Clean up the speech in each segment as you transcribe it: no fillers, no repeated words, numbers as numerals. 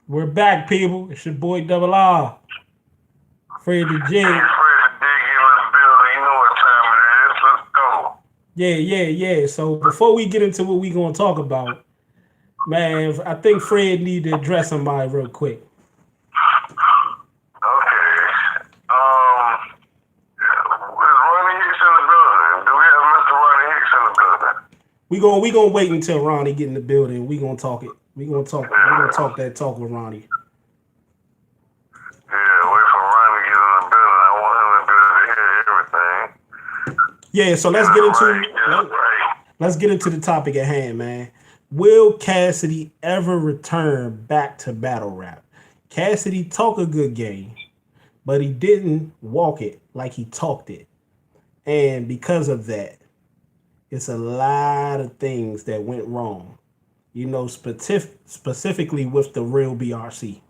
We're back, people. It's your boy Double R, Fred the Hey, Jig. Fred, dig in the building. You know what time it is. Let's go. Yeah. So before we get into what we gonna talk about, man, I think Fred need to address somebody real quick. Okay. Is Ronnie Hicks in the building? Do we have Mr. Ronnie Hicks in the building? We gonna wait until Ronnie get in the building. We gonna talk it. We gonna Yeah. talk that talk with Ronnie. Yeah, wait for Ronnie to get in the building. I want him to be able to hear everything. Yeah. So Get let's it get right. into Get it right. let's get into the topic at hand, man. Will Cassidy ever return back to battle rap? Cassidy talk a good game, but he didn't walk it like he talked it. And because of that, it's a lot of things that went wrong. Specifically with the real BRC.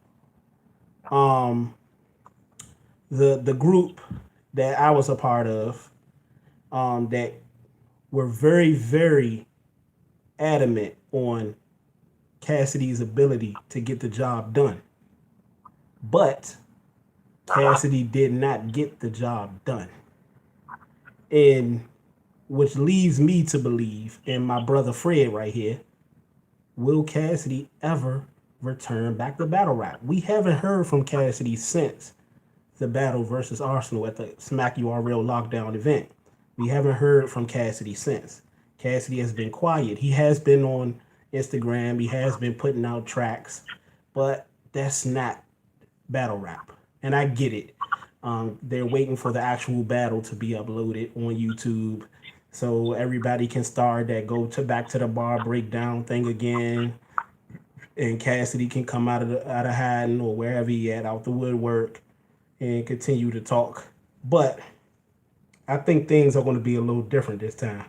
Um, the group that I was a part of, that were very adamant on Cassidy's ability to get the job done. But Cassidy did not get the job done. And which leads me to believe, and my brother Fred right here, will Cassidy ever return back to battle rap? We haven't heard from Cassidy since the battle versus Arsenal at the Smack URL lockdown event. We haven't heard from Cassidy since. Cassidy has been quiet. He has been on Instagram. He has been putting out tracks, but that's not battle rap. And I get it. They're waiting for the actual battle to be uploaded on YouTube, so everybody can start that go to back to the bar breakdown thing again, and Cassidy can come out of hiding or wherever he at out the woodwork and continue to talk. But I think things are going to be a little different this time.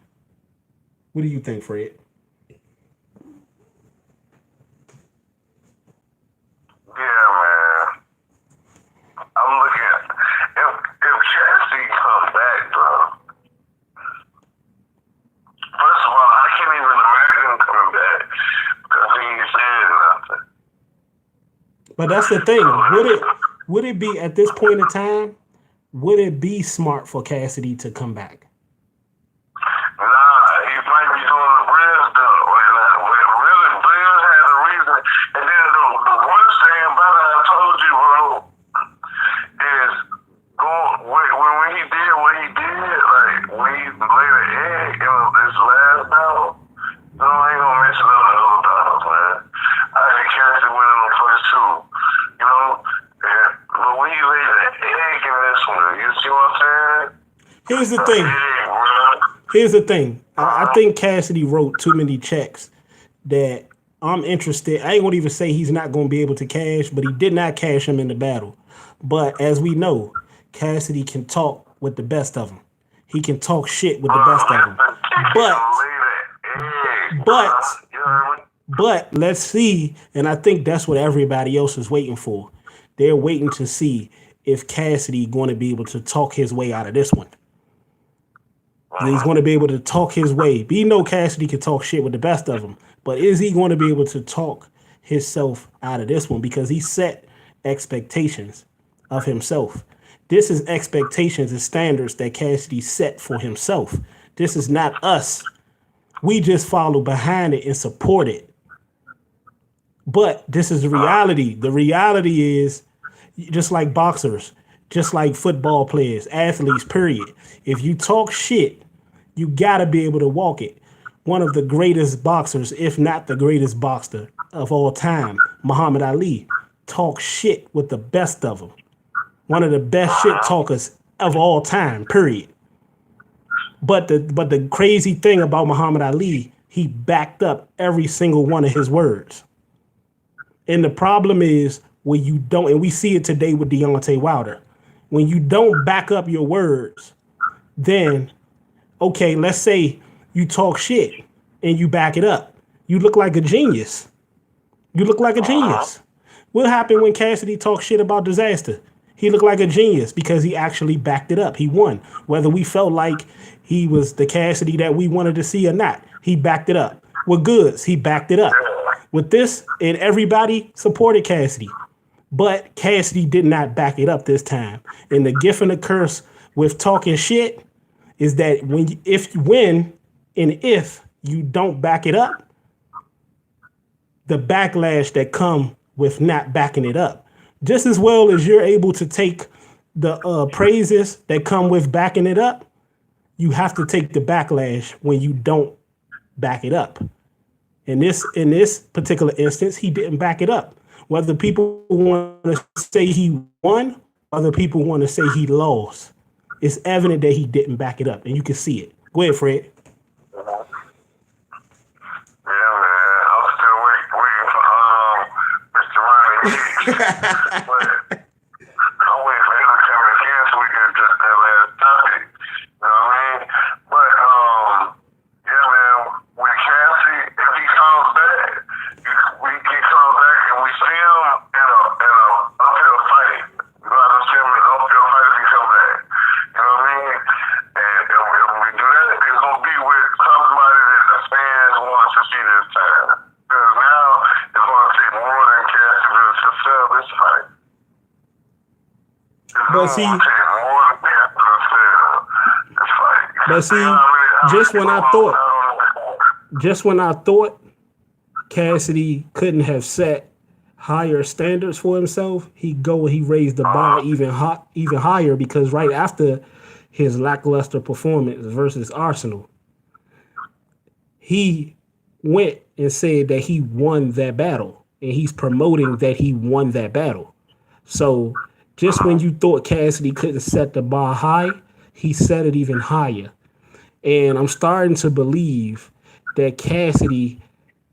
What do you think, Fred? Yeah, man. I'm looking at if Chastity come back, bro. First of all, I can't even imagine him coming back because he ain't said nothing. But that's the thing. So, Would it be at this point in time? Would it be smart for Cassidy to come back? nah, he might be doing the Briz though. Really, Briz has a reason. And then the worst thing about it, I told you, bro, is when he did what he did, like when he laid an egg in his last battle. No, I ain't gonna mention none of the other battles, man. I had Cassidy winning the first two, you know. But when he laid an egg in this one, you see what I'm saying? Here's the The thing. egg, bro. Here's the thing. I think Cassidy wrote too many checks that I'm interested. I ain't gonna even say he's not gonna be able to cash, but he did not cash him in the battle. But as we know, Cassidy can talk with the best of them. He can talk shit with the best of them. But but but let's see, and I think that's what everybody else is waiting for. They're waiting to see if Cassidy going to be able to talk his way out of this one. He's going to be able to talk his way. We know Cassidy can talk shit with the best of them, but is he going to be able to talk himself out of this one? Because he set expectations of himself. This is expectations and standards that Cassidy set for himself. This is not us. We just follow behind it and support it. But this is the reality. The reality is just like boxers, just like football players, athletes, period. If you talk shit, you gotta be able to walk it. One of the greatest boxers, if not the greatest boxer of all time, Muhammad Ali, talk shit with the best of them. One of the best shit talkers of all time, period. But the crazy thing about Muhammad Ali, he backed up every single one of his words. And the problem is when you don't, and we see it today with Deontay Wilder, when you don't back up your words, then, okay, let's say you talk shit and you back it up. You look like a genius. You look like a genius. What happened when Cassidy talked shit about Disaster? He looked like a genius because he actually backed it up. He won. Whether we felt like he was the Cassidy that we wanted to see or not, he backed it up. With goods, he backed it up. With this, and everybody supported Cassidy. But Cassidy did not back it up this time. And the gift and the curse with talking shit is that if you don't back it up, the backlash that come with not backing it up. Just as well as you're able to take the praises that come with backing it up, you have to take the backlash when you don't back it up. In this particular instance, he didn't back it up. Whether people want to say he won, other people want to say he lost, it's evident that he didn't back it up, and you can see it. Go ahead, Fred. Yeah, man. I'm still waiting for Mr. Ronnie Hicks. But I'm waiting for him to come again so we can address that last topic. You know what I mean? But yeah, man. With Cassie, if he comes back, we can come back and we see him in a uphill fight. You know what I'm saying? An uphill fight if he come back. You know what I mean? And if we do that, it's gonna be with somebody that the fans want to see this time. Because now it's gonna take more than Cassidy to sell this fight. But see, just when I thought Cassidy couldn't have set higher standards for himself, he raised the bar even higher, because right after his lackluster performance versus Arsenal, he went and said that he won that battle, and he's promoting that he won that battle. So just when you thought Cassidy couldn't set the bar high, he set it even higher. And I'm starting to believe that Cassidy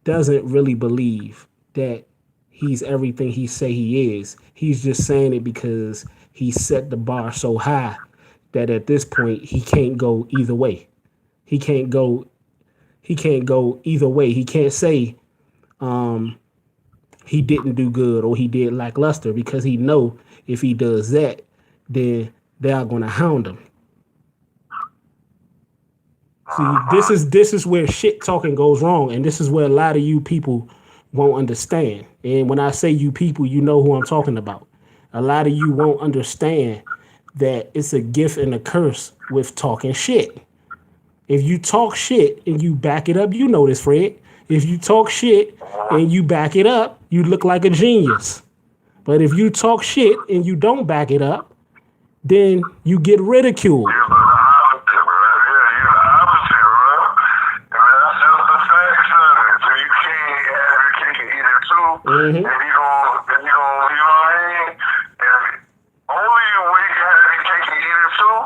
doesn't really believe that he's everything he say he is. He's just saying it because he set the bar so high that at this point he can't go either way. He can't go either way. He can't say he didn't do good or he did lackluster, because he know if he does that, then they are going to hound him. See, this is where shit talking goes wrong, and this is where a lot of you people won't understand. And when I say you people, you know who I'm talking about. A lot of you won't understand that it's a gift and a curse with talking shit. If you talk shit and you back it up, you know this, Fred. If you talk shit and you back it up, you look like a genius. But if you talk shit and you don't back it up, then you get ridiculed. Mm-hmm. And you know what I mean? And only way you have your cake and eat it too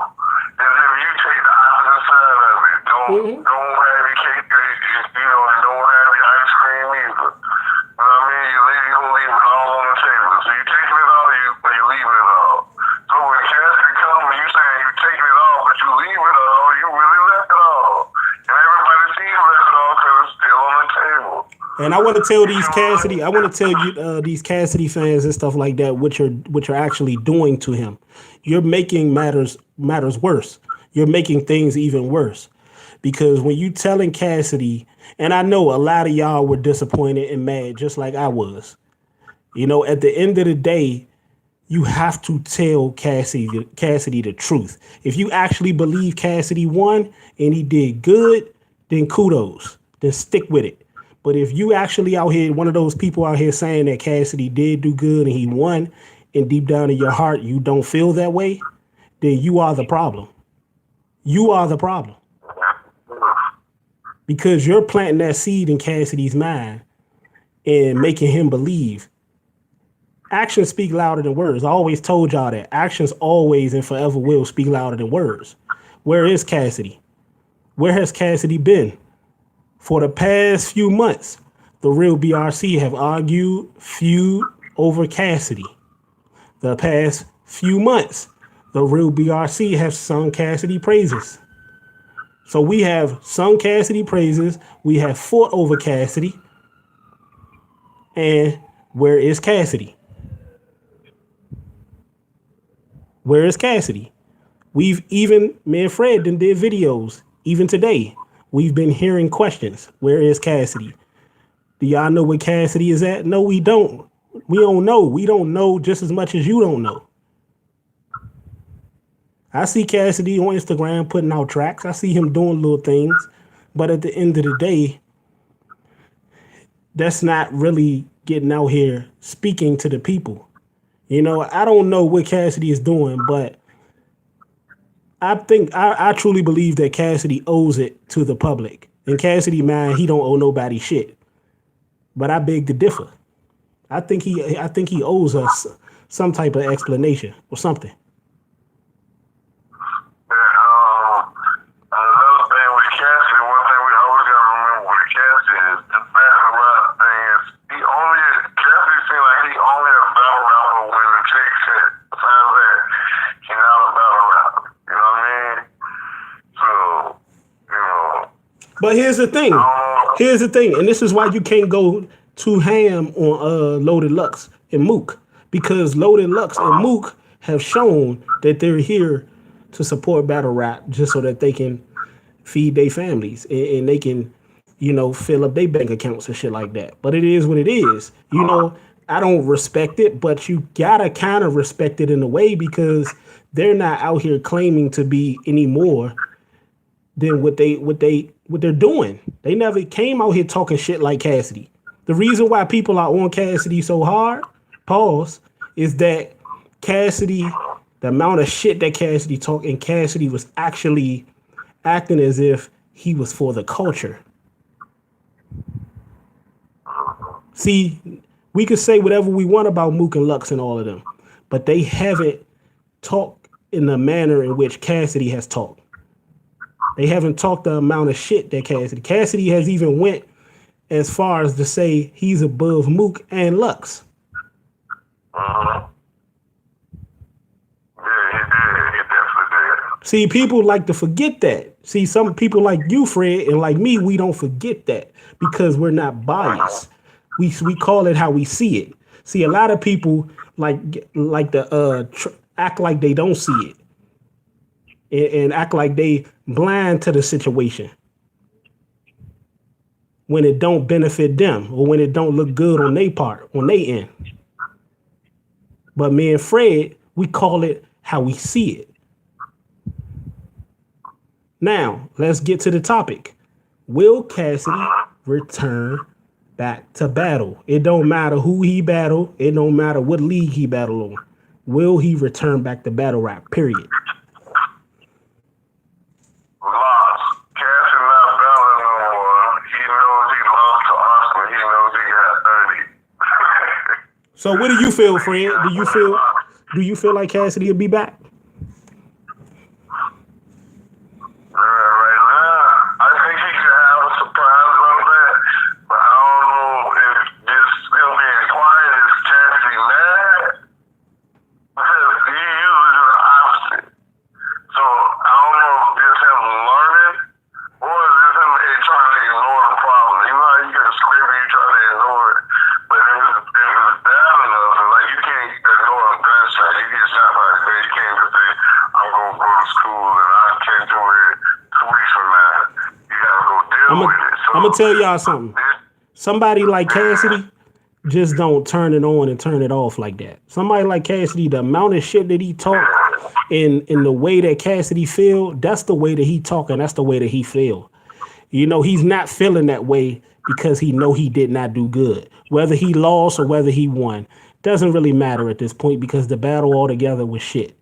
is if you take the opposite side of it. Don't have your cake, and don't have your ice cream either. You know what I mean? You're gonna leave it all on the table. So you taking it all, or you leaving it all. So when Cassidy comes and you saying you taking it all, but you leave it all, you really left it all. And everybody sees you left it all because it's still on the table. And I want to tell these Cassidy fans and stuff like that what you're actually doing to him. You're making matters worse. You're making things even worse, because when you telling Cassidy, and I know a lot of y'all were disappointed and mad just like I was. You know, at the end of the day, you have to tell Cassidy the truth. If you actually believe Cassidy won and he did good, then kudos. Then stick with it. But if you actually out here, one of those people out here saying that Cassidy did do good and he won, and deep down in your heart you don't feel that way, then you are the problem. You are the problem. Because you're planting that seed in Cassidy's mind and making him believe. Actions speak louder than words. I always told y'all that. Actions always and forever will speak louder than words. Where is Cassidy? Where has Cassidy been? For the past few months, the real BRC have argued, feud over Cassidy. The past few months, the real BRC have sung Cassidy praises. So we have sung Cassidy praises. We have fought over Cassidy. And where is Cassidy? Where is Cassidy? Me and Fred did videos, even today. We've been hearing questions. Where is Cassidy? Do y'all know where Cassidy is at? No, we don't. We don't know. We don't know just as much as you don't know. I see Cassidy on Instagram putting out tracks. I see him doing little things. But at the end of the day, that's not really getting out here speaking to the people. You know, I don't know what Cassidy is doing, but I truly believe that Cassidy owes it to the public. And Cassidy, man, he don't owe nobody shit. But I beg to differ. I think he owes us some type of explanation or something. Another thing with Cassidy, one thing we always gotta remember with Cassidy is the battle rap thing is Cassidy seems like he only a battle rapper when the chicks hit. Besides that, he's not a battle rapper. You know what I mean? So, you know. But here's the thing. Here's the thing, and this is why you can't go too ham on Loaded Lux and Mook, because Loaded Lux and Mook have shown that they're here to support battle rap just so that they can feed their families and they can, you know, fill up their bank accounts and shit like that. But it is what it is. You know, I don't respect it, but you gotta kind of respect it in a way because they're not out here claiming to be any more than what they're doing. They never came out here talking shit like Cassidy. The reason why people are on Cassidy so hard, pause, is that Cassidy, the amount of shit that Cassidy talked, and Cassidy was actually acting as if he was for the culture. See, we could say whatever we want about Mook and Lux and all of them, but they haven't talked in the manner in which Cassidy has talked. They haven't talked the amount of shit that Cassidy has even went as far as to say he's above Mook and Lux. Yeah, he did. He definitely did. See, people like to forget that. See, some people like you, Fred, and like me, we don't forget that because we're not biased. We call it how we see it. See, a lot of people like the act like they don't see it and act like they blind to the situation when it don't benefit them or when it don't look good on their part, on their end. But me and Fred, we call it how we see it. Now, let's get to the topic. Will Cassidy return back to battle? It don't matter who he battle. It don't matter what league he battle on. Will he return back to battle rap, period? Lost. Cassidy not battling no more. He knows he lost to Austin. He knows he got 30. So what do you feel, Fred? Do you feel like Cassidy will be back? Right now, I think he could have a surprise on that, but I don't know if this still being quiet is Cassidy mad because he usually do the opposite. So I don't know if this him learning or is this him trying to ignore the problem. You know how you get a scream and you try to ignore it, but if it's bad enough, like you can't ignore a gunshot. You get shot by a gun. You can't just say, I'm going to go to school and I can't do it 2 weeks from now. You got to go deal with it. So, I'm going to tell y'all something. Somebody like Cassidy just don't turn it on and turn it off like that. Somebody like Cassidy, the amount of shit that he talk in the way that Cassidy feel, that's the way that he talk and that's the way that he feel. You know, he's not feeling that way because he know he did not do good. Whether he lost or whether he won, doesn't really matter at this point because the battle altogether was shit.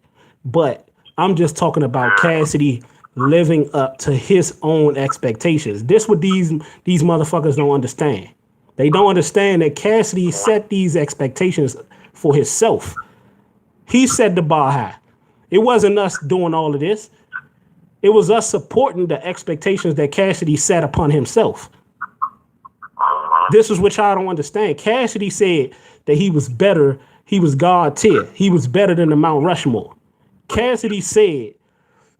But I'm just talking about Cassidy living up to his own expectations. This what these motherfuckers don't understand. They don't understand that Cassidy set these expectations for himself. He set the bar high. It wasn't us doing all of this. It was us supporting the expectations that Cassidy set upon himself. This is what y'all don't understand. Cassidy said that he was better. He was God tier. He was better than the Mount Rushmore. Cassidy said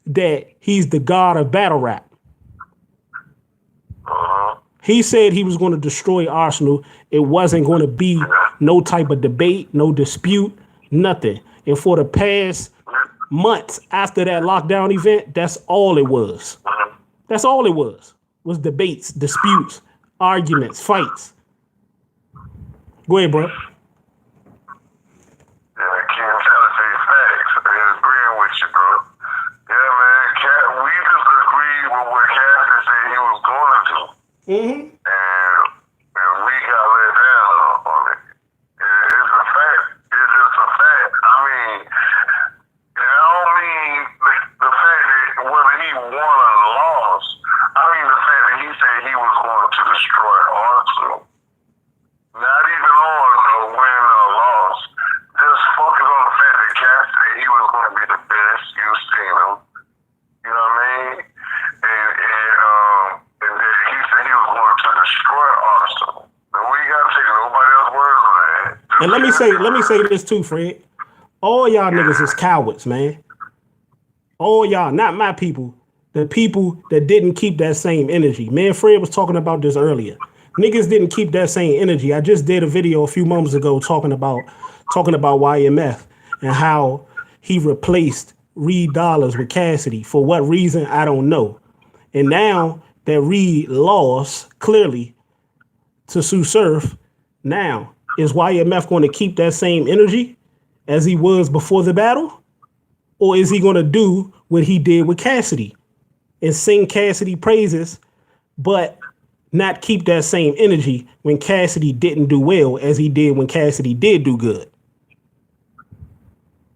that he's the god of battle rap. He said he was going to destroy Arsenal. It wasn't going to be no type of debate, no dispute, nothing. And for the past months after that lockdown event, that's all it was. That's all it was debates, disputes, arguments, fights. Go ahead, bro. Yeah, Ken trying to say facts. They're agreeing with you, bro. Yeah, man. We just agreed with what Cassidy said he was going to do. Mm-hmm. And we got let down on it. It's a fact. It's just a fact. I mean, I don't mean the fact that whether he won or lost. I mean the fact that he said he was going to destroy Arsenal. Not even on a win or loss. Just focus on the fact that Cassidy, he was going to be the best. You've seen him. You know what I mean? And then he said he was going to destroy Arsenal. And we got to take nobody else's words on that. And let me say this too, Fred. All y'all niggas is cowards, man. All y'all, not my people. The people that didn't keep that same energy. Me and Fred was talking about this earlier. Niggas didn't keep that same energy. I just did a video a few moments ago talking about YMF and how he replaced Reed Dollars with Cassidy. For what reason, I don't know. And now that Reed lost clearly to Sue Surf, now is YMF going to keep that same energy as he was before the battle? Or is he going to do what he did with Cassidy and sing Cassidy praises, but not keep that same energy when Cassidy didn't do well as he did when Cassidy did do good?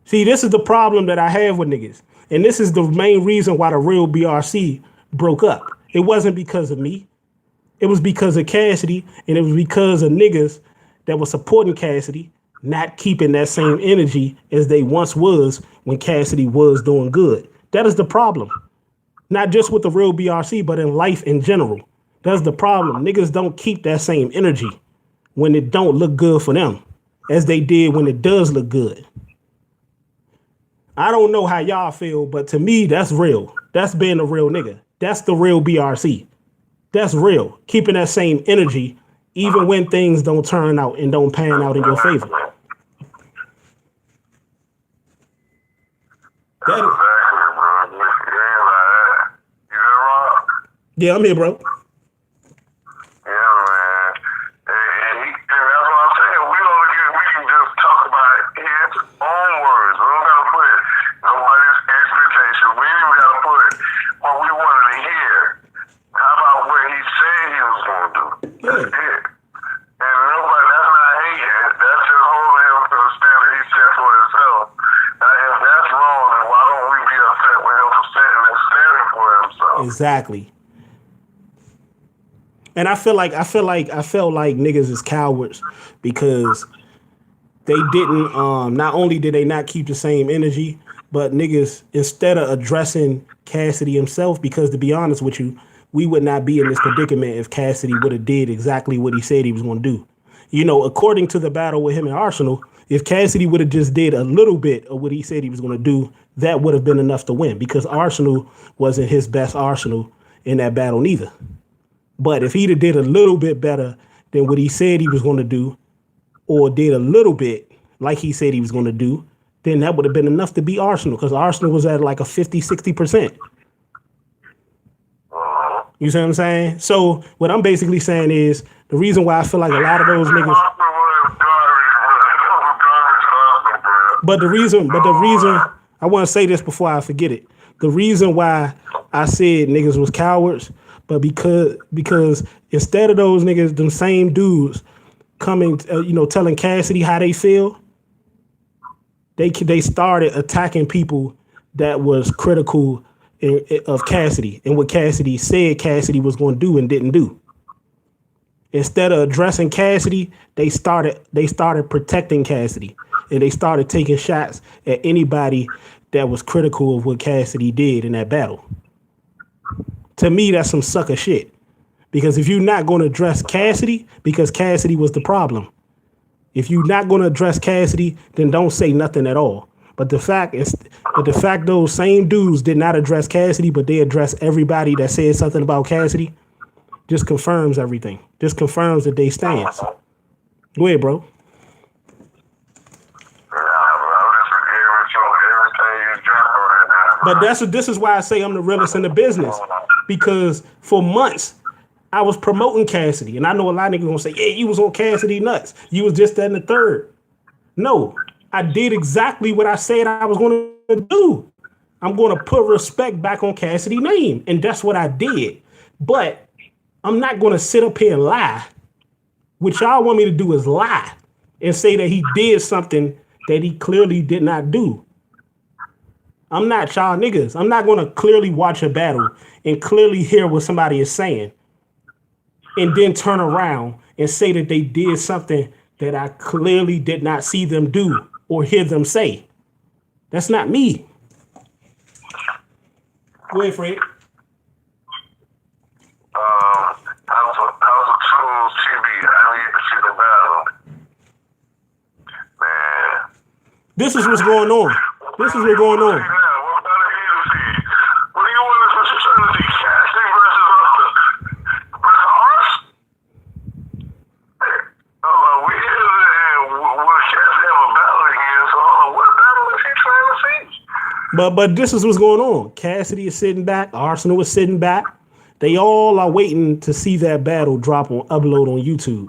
See, this is the problem that I have with niggas. And this is the main reason why the real BRC broke up. It wasn't because of me. It was because of Cassidy, and it was because of niggas that were supporting Cassidy, not keeping that same energy as they once was when Cassidy was doing good. That is the problem. Not just with the real BRC, but in life in general. That's the problem. Niggas don't keep that same energy when it don't look good for them as they did when it does look good. I don't know how y'all feel, but to me, that's real. That's being a real nigga. That's the real BRC. That's real. Keeping that same energy even when things don't turn out and don't pan out in your favor. Exactly, bro. You ain't like that. You hear, Rob? Yeah, I'm here, bro. Yeah, man. And that's what I'm saying. We can just talk about his own words. We don't gotta put nobody's expectation. We ain't even gotta put what we wanted to hear. How about what he said he was gonna do? That's it. And nobody, that's not hating. That's just holding him to the standard he set for himself. Now, if that's wrong, then why don't we be upset with him for setting that standard for himself? Exactly. And I felt like niggas is cowards because they didn't not only did they not keep the same energy, but niggas, instead of addressing Cassidy himself, because to be honest with you, we would not be in this predicament if Cassidy would have did exactly what he said he was going to do. You know, according to the battle with him and Arsenal, if Cassidy would have just did a little bit of what he said he was going to do, that would have been enough to win, because Arsenal wasn't his best Arsenal in that battle neither. But if he'd have did a little bit better than what he said he was going to do, or did a little bit like he said he was going to do, then that would have been enough to beat Arsenal, because Arsenal was at like a 50-60%. You see what I'm saying? So what I'm basically saying is the reason why I feel like a lot of those niggas. But the reason I want to say this before I forget it. The reason why I said niggas was cowards, but because instead of those niggas, them same dudes coming, telling Cassidy how they feel, they started attacking people that was critical of Cassidy and what Cassidy said Cassidy was going to do and didn't do. Instead of addressing Cassidy, they started protecting Cassidy, and they started taking shots at anybody that was critical of what Cassidy did in that battle. To me, that's some sucker shit. Because if you're not going to address Cassidy, because Cassidy was the problem. If you're not going to address Cassidy, then don't say nothing at all. But the fact those same dudes did not address Cassidy, but they addressed everybody that said something about Cassidy, just confirms everything. Just confirms that they stance. Go ahead, bro. But this is why I say I'm the realest in the business. Because for months, I was promoting Cassidy, and I know a lot of niggas gonna say, "Yeah, you was on Cassidy nuts. You was just that and the third." No, I did exactly what I said I was going to do. I'm going to put respect back on Cassidy's name, and that's what I did. But I'm not going to sit up here and lie. What y'all want me to do is lie and say that he did something that he clearly did not do. I'm not y'all niggas. I'm not going to clearly watch a battle and clearly hear what somebody is saying and then turn around and say that they did something that I clearly did not see them do or hear them say. That's not me. Go ahead, Fred. How's the tools TV? I need to see the battle. Man. This is what's going on. This is what's going on. What battle you need to see? What do you want to see? Cassidy versus Ars? We will Cassidy have a battle again, so what battle is he trying to see? But this is what's going on. Cassidy is sitting back. Arsenal is sitting back. They all are waiting to see that battle drop on upload on YouTube.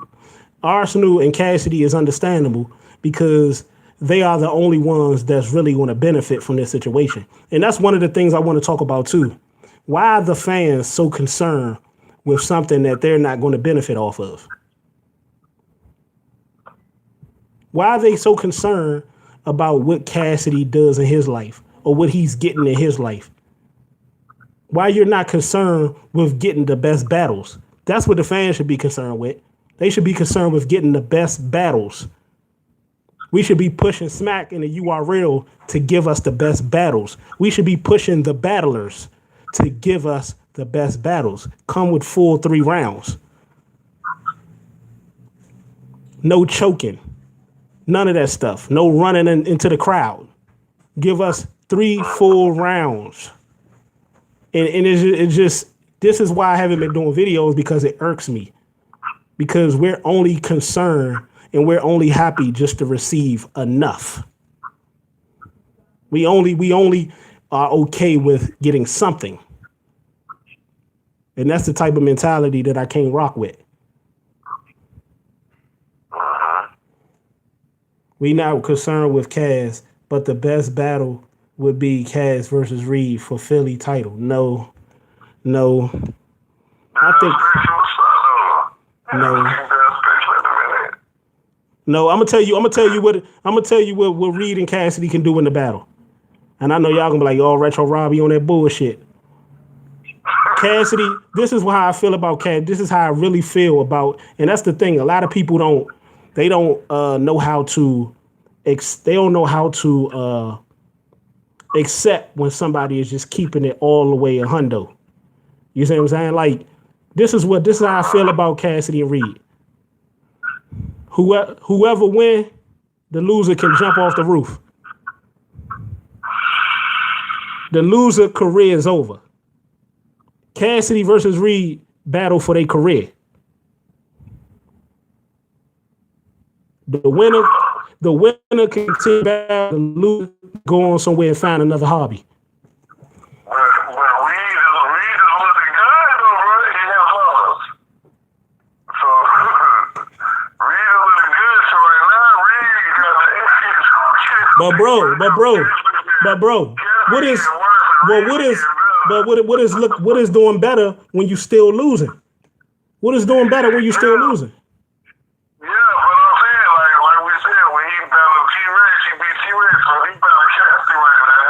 Arsenal and Cassidy is understandable because they are the only ones that's really going to benefit from this situation. And that's one of the things I want to talk about too. Why are the fans so concerned with something that they're not going to benefit off of? Why are they so concerned about what Cassidy does in his life or what he's getting in his life? Why you're not concerned with getting the best battles? That's what the fans should be concerned with. They should be concerned with getting the best battles. We should be pushing Smack in the URL to give us the best battles. We should be pushing the battlers to give us the best battles. Come with full 3 rounds. No choking. None of that stuff. No running into the crowd. Give us 3 full rounds. And it's just, this is why I haven't been doing videos, because it irks me. Because we're only concerned and we're only happy just to receive enough. We only are okay with getting something. And that's the type of mentality that I can't rock with. We not concerned with Cass, but the best battle would be Cass versus Reed for Philly title. No. I think no. I'm gonna tell you what Reed and Cassidy can do in the battle. And I know y'all gonna be like, "Oh, Retro Robbie on that bullshit." Cassidy, this is how I feel about Cass. This is how I really feel about, and that's the thing. A lot of people don't know how to accept when somebody is just keeping it all the way a hundo. You see what I'm saying? Like, this is how I feel about Cassidy and Reed. Whoever win, the loser can jump off the roof. The loser career is over. Cassidy versus Reed battle for their career. The winner can continue back, the loser go on somewhere and find another hobby. But Reed is looking good though, bro. He has lost. So Reed is looking good. So right now, Reed got But bro, what is doing better when you still losing? What is doing better when you still losing? Yeah, but I'm saying, like we said, when he battled T-Rex, he beat T-Rex, so he battled Cassidy right now.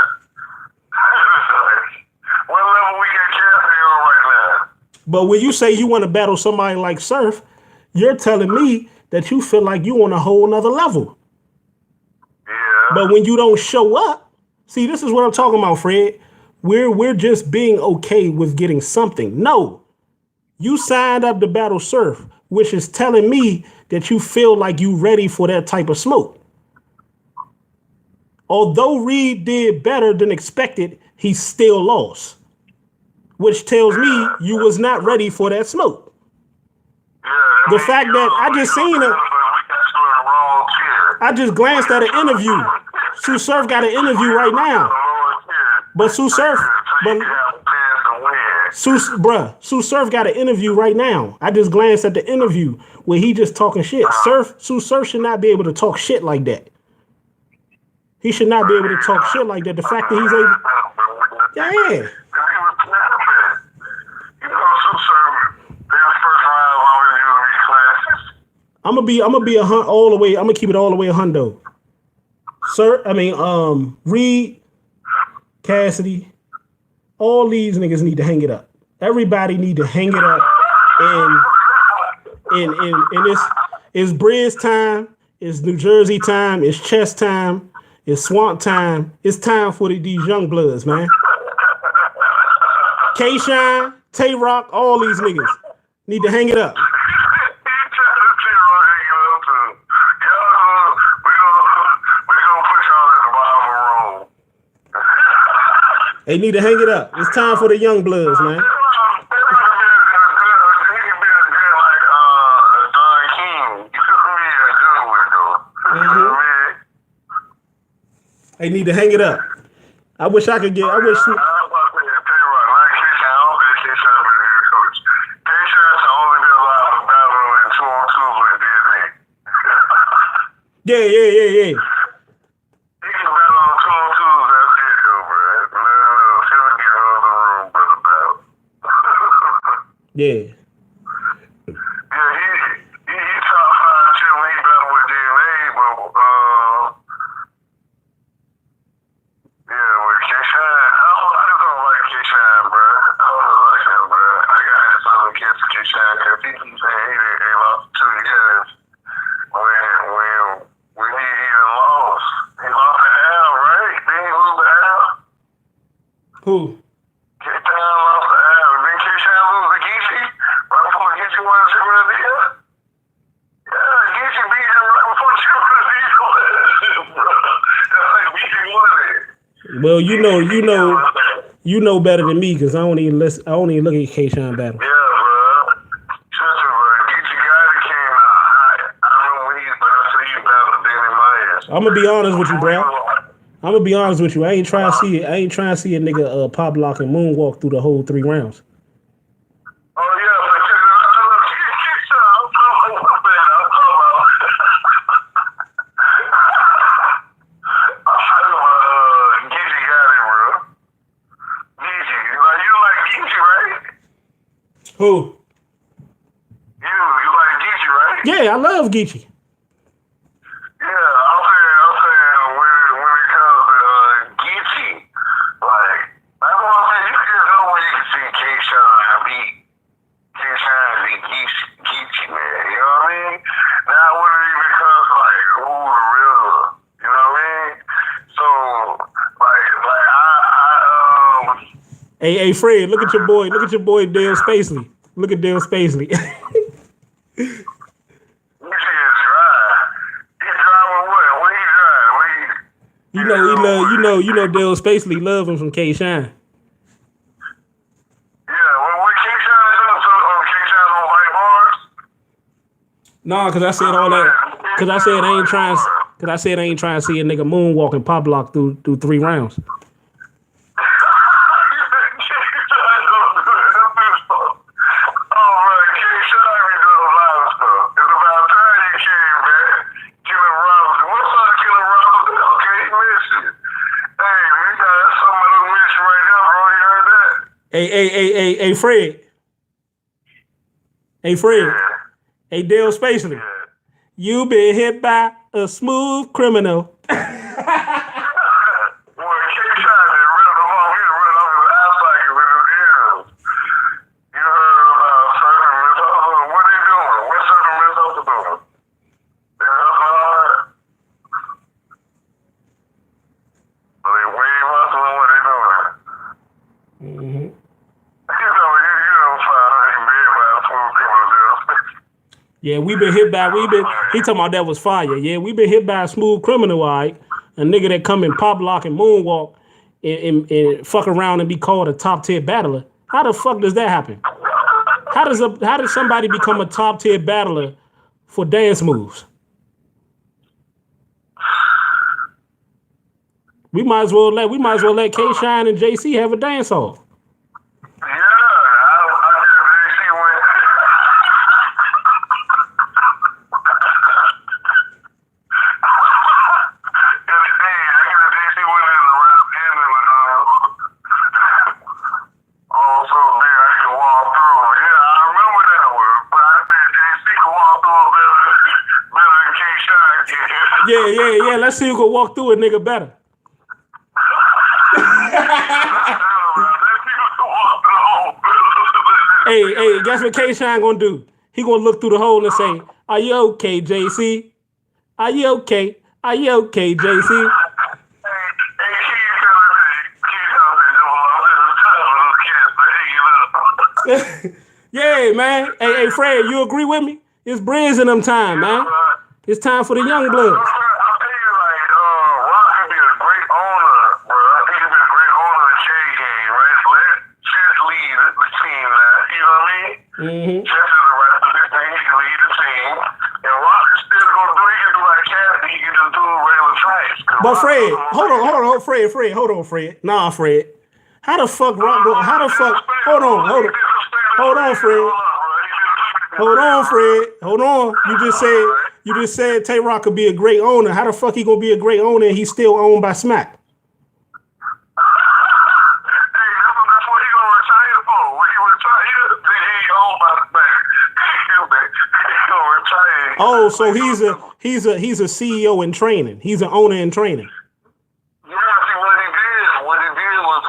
What level we get Cassidy on right now? But when you say you want to battle somebody like Surf, you're telling me that you feel like you on a whole nother level. Yeah. But when you don't show up, see, this is what I'm talking about, Fred. We're just being okay with getting something. No, you signed up to battle Surf, which is telling me that you feel like you ready for that type of smoke. Although Reed did better than expected, he still lost, which tells me you was not ready for that smoke. Yeah, The fact that I just seen it, I just glanced at an interview. Sue Surf got an interview right now. But Sue Surf, Sue Surf got an interview right now. I just glanced at the interview where he just talking shit. Sue Surf should not be able to talk shit like that. He should not be able to talk shit like that. The fact that he's able, yeah. I'm gonna be a hunt all the way. I'm gonna keep it all the way a hundo. Reed, Cassidy, all these niggas need to hang it up. Everybody need to hang it up. And it's Briz time. It's New Jersey time. It's chess time. It's swamp time. It's time for these young bloods, man. K-Shine, Tay-Rock, all these niggas need to hang it up. They need to hang it up. It's time for the young bloods, man. They need to hang it up. I wish I could get. I wish. Yeah. Yeah. Yeah, he top 5 shit when he battled with DNA, but yeah, with K-Shine, I just don't like K-Shine, bro. I don't like him, bro. I got something against K-Shine because he keeps saying he lost 2 years when he even lost. He lost to Al, right? Didn't he lose to Al? Who? K-Shine lost to Al. Didn't K-Shine lose to Geechee? Right before Geechee won the Super of the Year? Yeah, Geechee beat him right before the Super of the Year, bro. That's like Geechee won it. Well, you know better than me because I don't even look at K-Shine battle. Yeah, bro. Sister, bro. Geechee Gotti came out hot. I remember when he battled Danny Myers. I'm gonna be honest with you, bro. I ain't trying to see a nigga pop lock and moonwalk through the whole 3 rounds. Oh, yeah, but I'm talking about Geechee Gotti, bro. Geechee. You like Geechee, right? Who? You like Geechee, right? Yeah, I love Geechee. Yeah, I'm saying when it comes to Geechee, like, that's what I'm saying. You just know when you can see K-Shine beat Geechee, man. You know what I mean? Now when it even comes to, like, who the real, you know what I mean? So, Hey, Fred, look at your boy Dale Spacely. Look at Dale Spacely. You know Dale Spacely love him from K-Shine. Yeah, what K-Shine is on K-Shine on white bars? Nah, cause I said all that. Cause I said I ain't trying to see a nigga moonwalk and pop lock through 3 rounds. Hey, Fred. Hey, Fred. Yeah. Hey, Dale Spacely. Yeah. You been hit by a smooth criminal. Yeah, he talking about that was fire. Yeah, we been hit by a smooth criminal, all right? A nigga that come and pop lock and moonwalk and fuck around and be called a top tier battler. How the fuck does that happen? How does somebody become a top tier battler for dance moves? We might as well let K-Shine and JC have a dance off. Yeah, let's see who can walk through a nigga better. Hey, guess what K-Shine gonna do? He gonna look through the hole and say, "Are you okay, JC? Are you okay? Are you okay, JC?" Yeah, man. Hey, Fred, you agree with me? It's Briz in them time, man. It's time for the young bloods. I'll tell you, like, Rock could be a great owner, bro. He could be a great owner of the J game, right? Let Chess lead the team, man. You know what I mean? Mm-hmm. Chess is the right position. He can lead the team. And Rock is still going to do, he can do like Cassidy. He can just do regular tracks. But Fred, hold on, Fred. Nah, Fred. How the fuck Rock go? How the fuck? Hold on, Fred. Hold on. You just said Tay Rock could be a great owner. How the fuck he gonna be a great owner and he's still owned by Smack? Hey, that's what he gonna retire for. When he retires, he owned by Smack. He gonna retire. Oh, so he's a CEO in training. He's an owner in training. Yeah, see what he did was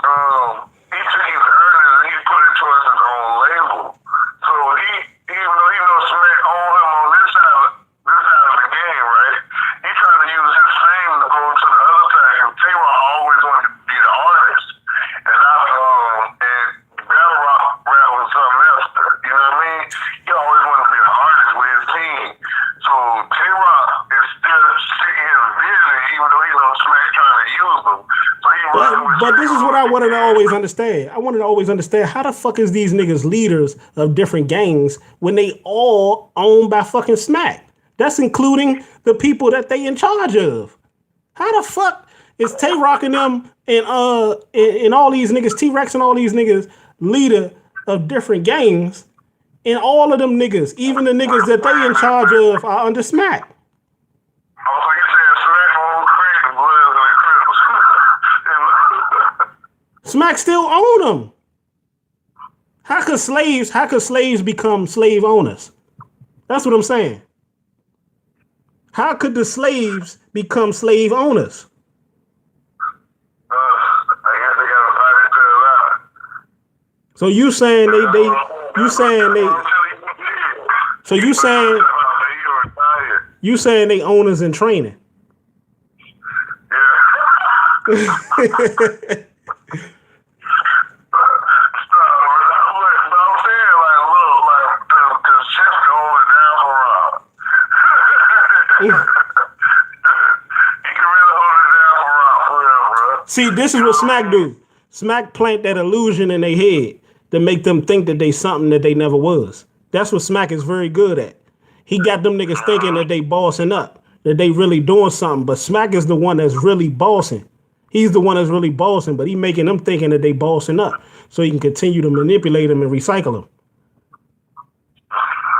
he took his earnings and he put it towards his own label. So even though he knows Smack owned him on this side of the game, right? He trying to use his fame to go to the other side. And Tay-Rock always wanted to be an artist. And battle rap was something else. You know what I mean? He always wanted to be an artist with his team. So Tay-Rock is still sticking his vision, even though he knows Smack trying to use him. But this is what I wanted to always understand. I wanted to always understand how the fuck is these niggas leaders of different gangs when they all owned by fucking Smack? That's including the people that they in charge of. How the fuck is Tay Rock and them and all these niggas, T-Rex and all these niggas, leader of different gangs, and all of them niggas, even the niggas that they in charge of, are under Smack? Smack still own them. How could slaves become slave owners? That's what I'm saying. How could the slaves become slave owners? I guess they got to fight each other out. So you saying you saying they owners in training? Yeah. See, this is what Smack do. Smack plant that illusion in their head to make them think that they something that they never was. That's what Smack is very good at. He got them niggas thinking that they bossing up, that they really doing something. But Smack is the one that's really bossing. He's the one that's really bossing, but he making them thinking that they bossing up so he can continue to manipulate them and recycle them.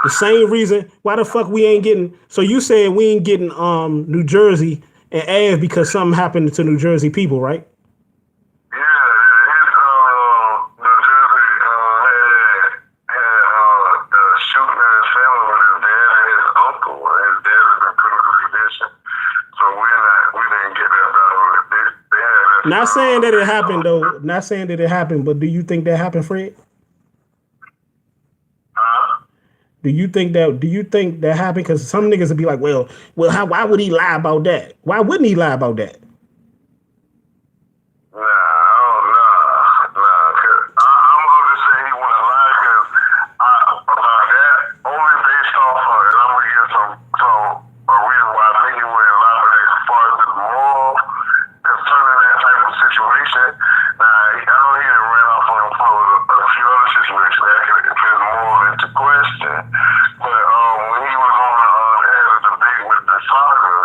The same reason why the fuck we ain't getting. So you said we ain't getting New Jersey and Ave because something happened to New Jersey people, right? Yeah, New Jersey had shooting at his family with his dad and his uncle. His dad is in critical condition, so we didn't get that battle. Not saying that it happened though. Not saying that it happened, but do you think that happened, Fred? Do you think that happened? Because some niggas would be like, well, why would he lie about that? Why wouldn't he lie about that? Nah. Cause I'm gonna just say he wouldn't lie because about that only based off of, and I'm gonna give some a reason why I think he wouldn't lie, but as far as his moral concerning that type of situation, I know he done ran off on him for a few other situations that could put more into question. But when he was on had a debate with the saga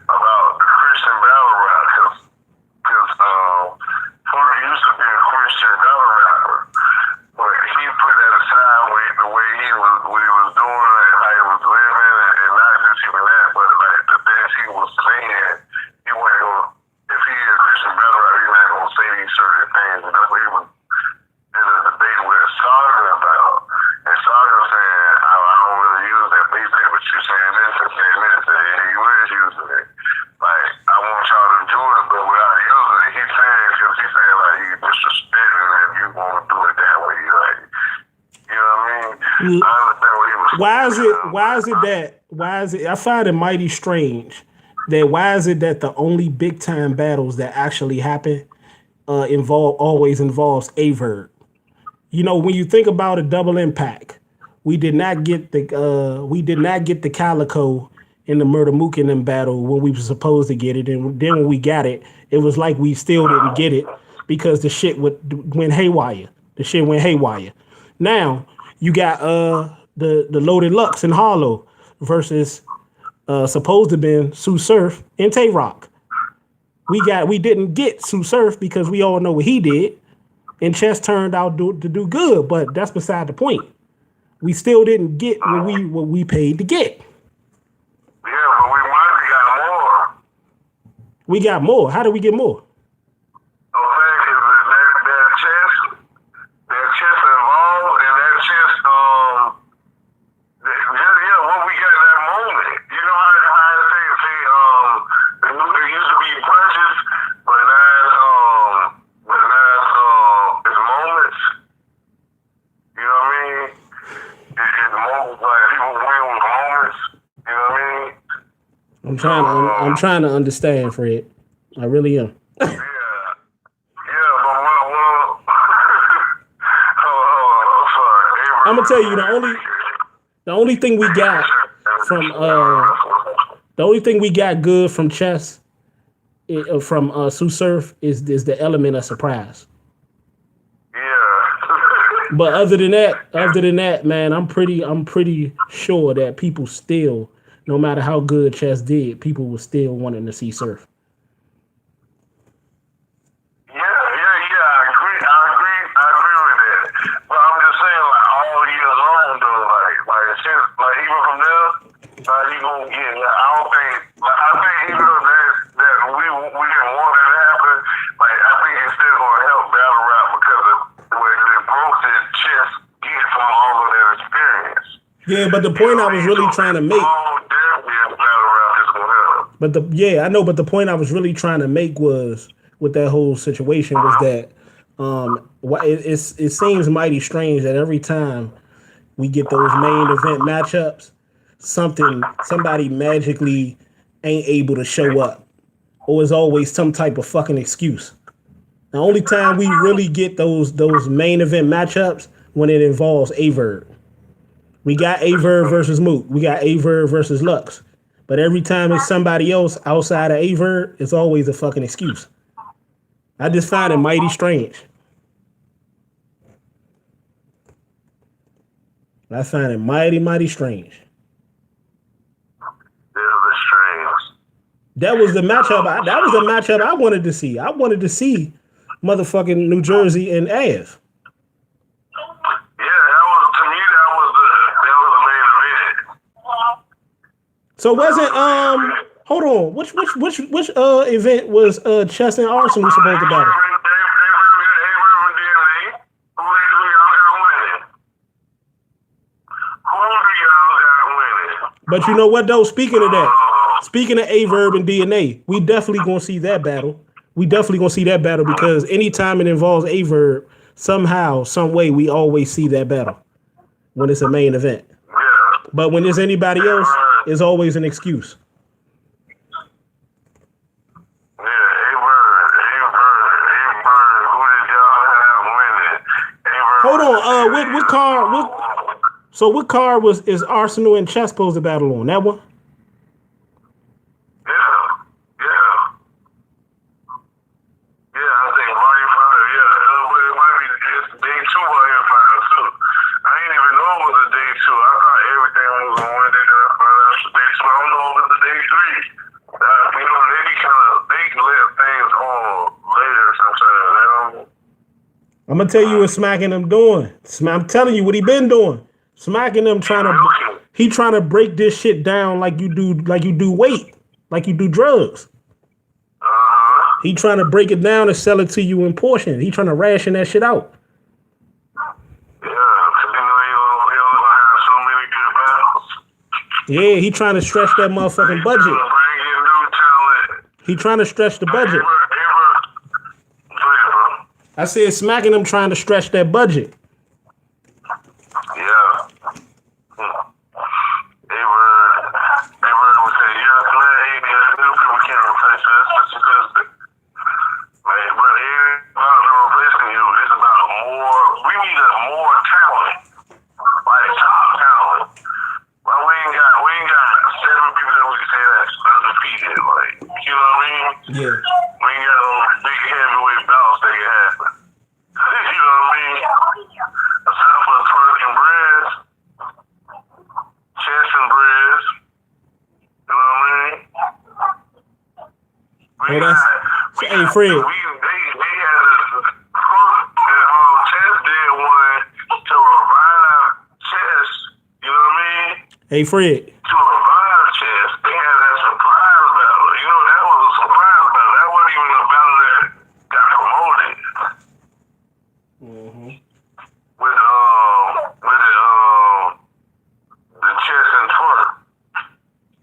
about the Christian battle rap, what he was Why is it? saying. Why is it that? Why is it? I find it mighty strange that why is it that the only big time battles that actually happen always involves a verb. You know, when you think about a double impact, we did not get the Calico in the Murder Mook in them battle when we were supposed to get it, and then when we got it, it was like we still didn't get it because the shit went haywire. The shit went haywire. Now you got the Loaded Lux and Hollow versus supposed to have been Sue Surf and Tay Rock. We didn't get Sue Surf because we all know what he did, and Chess turned out to do good, but that's beside the point. We still didn't get what we paid to get. Yeah, but we might have got more. We got more. How did we get more? Okay, because that chest involved, and that chest, yeah, what we got in that moment. You know how I say, it used to be precious, but now it's moments. You know what I mean? It's moments, like people win with moments. You know what I mean? I'm trying to understand, Fred. I really am. Yeah, but I'm sorry. I'm gonna tell you the only thing we got from the only thing we got good from Chess from Sue Surf is the element of surprise. Yeah. But other than that, man, I'm pretty sure that people still, no matter how good Chess did, people were still wanting to see Surf. I agree with that. But I'm just saying, like, all year long, though, like even from there, like, you gonna get, like, I think even though that we didn't want that to happen, like, I think it's still gonna help battle rap because of the growth that Chess get from all of that experience. Yeah, but the point I was really trying to make. I know, but the point I was really trying to make was with that whole situation was that it seems mighty strange that every time we get those main event matchups, somebody magically ain't able to show up, or is always some type of fucking excuse. The only time we really get those main event matchups when it involves Averb. We got Averb versus Mook. We got Averb versus Lux. But every time it's somebody else outside of Averb, it's always a fucking excuse. I just find it mighty strange. I find it mighty strange. That was the matchup. That was the matchup I wanted to see. I wanted to see motherfucking New Jersey and Ave. Yeah, to me that was the main event. So wasn't hold on, which event was Chess and Arsenal supposed to battle? But you know what though? Speaking of Averb and DNA, we definitely gonna see that battle. We definitely gonna see that battle because anytime it involves Averb, somehow, some way, we always see that battle when it's a main event. But when there's anybody else, it's always an excuse. Hold on, what card? What card is Arsenal and Chess supposed to battle on? That one? I'm gonna tell you what Smacking them doing. I'm telling you what he been doing. Smacking them trying to break this shit down like you do weight, like you do drugs. He trying to break it down and sell it to you in portions. He trying to ration that shit out. Yeah, he trying to stretch that motherfucking budget. He trying to stretch the budget. I said Smacking them trying to stretch that budget. Yeah. Wednesday. Man, but it ain't about the replacing you. It's about more. We need more talent, like top talent. Like we ain't got 7 people that we can say that's undefeated. Like, you know what I mean? Yeah. We ain't got those big heavyweight bouts that can happen. You know what I mean? Aside from Twerk and Briz, Chess and Briz, you know what I mean? Hey, Fred. They had Chess did one to revive Chess, you know what I mean? Hey, Fred. To revive Chess, they had that surprise battle. You know, that was a surprise battle. That wasn't even a battle that got promoted. Mm-hmm. With the Chess and Twerk.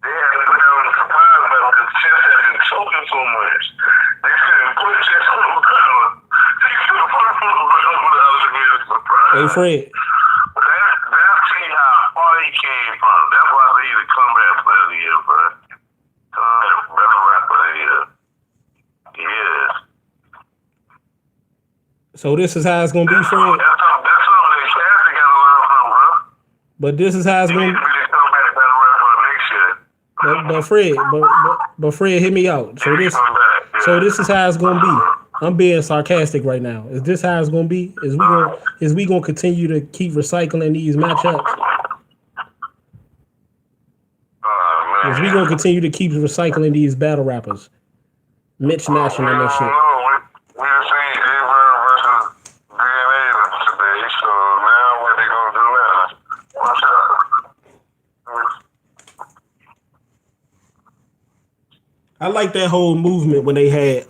They had to put down the surprise battle because Chess had been choking so much. They couldn't put Chess on the battle. They couldn't put him on the battle without it being a surprise. Hey, Fred. But that's see how far he came from. That's why he's a comeback player of the year, bro. Better rapper of the year. He is. So this is how it's gonna be, Fred. That's something that Cassidy got to learn from, bro. But this is how it's He gonna needs to be the comeback better rapper next year. but Fred, hear me out. So this is how it's gonna be. I'm being sarcastic right now. Is this how it's gonna be? Is we gonna continue to keep recycling these matchups? Is we gonna continue to keep recycling these battle rappers, Mitch matching and that shit? We were seeing Aver versus DNA today, so now what they gonna do now? Watch out. I like that whole movement when they had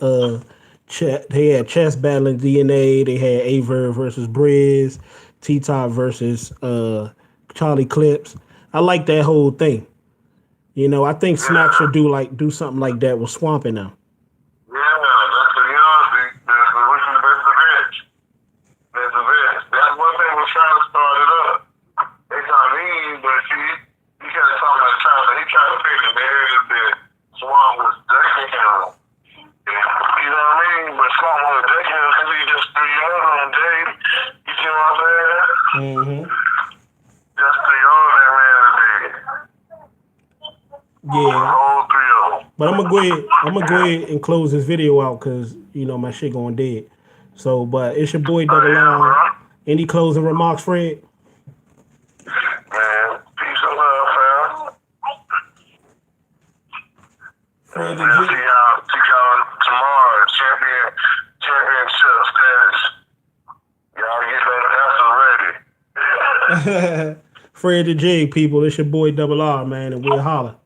chess battling DNA. They had Aver versus Briz, T-Top versus Charlie Clips. I like that whole thing. You know, I think Smack should do something like that with Swampin' now. Yeah, that's the best. That's the best. That's one thing we're trying to start it up. It's not mean, but he kind of talking about trying. He tried to figure the narrative that Swamp was dating him. You know what I mean? But Swamp was dating him because he just threw you on one day. You see what I'm saying? Mm-hmm. Just threw you on that man today. Yeah. But I'm gonna go ahead and close this video out because you know my shit going dead. So, but it's your boy Double R. Any closing remarks, Fred? Man, peace and love, fam. Fred, See y'all tomorrow. Championship status. Y'all get that answer ready. Fred the J, people. It's your boy Double R, man, and we'll holler.